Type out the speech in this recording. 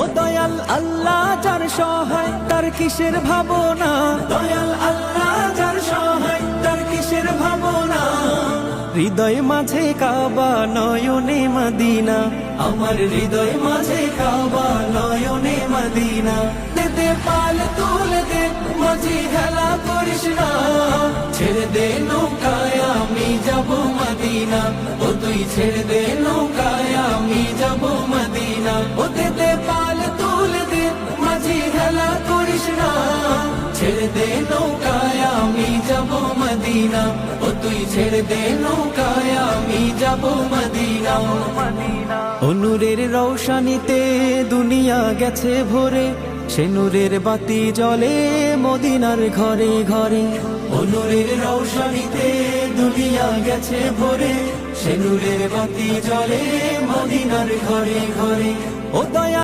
ও দয়াল আল্লাহ যার সহায় তার কিসের ভাবনা, দয়াল আল্লাহ যার সহায় তার কিসের ভাবনা। হৃদয় মাঝে কাবা নয়নে মদিনা, আমার হৃদয় মাঝে কাবা নয়নে মদিনা। দে পাল তুলে দে মাঝি হেলা করিস না, ছেড়ে দে নৌকায় আমি যাব মদিনা। ও তুই ছেড়ে দে নৌকায় আমি যাব মদিনা। ও দে পাল তুলে দে মাঝি হেলা করিস না, ছেড়ে দে নৌকায় আমি যাব মদিনা। ও তুই ছেড়ে দে নৌকায় আমি যাব মদিনা। ও নূরের রৌশনীতে দুনিয়া গেছে ভরে, সে নূরের বাতি জ্বলে মদিনার ঘরে ঘরে। ও নূরের রৌশনীতে দুনিয়া গেছে ভরে, সে নূরের বাতি জ্বলে মদিনার ঘরে ঘরে। ও দয়া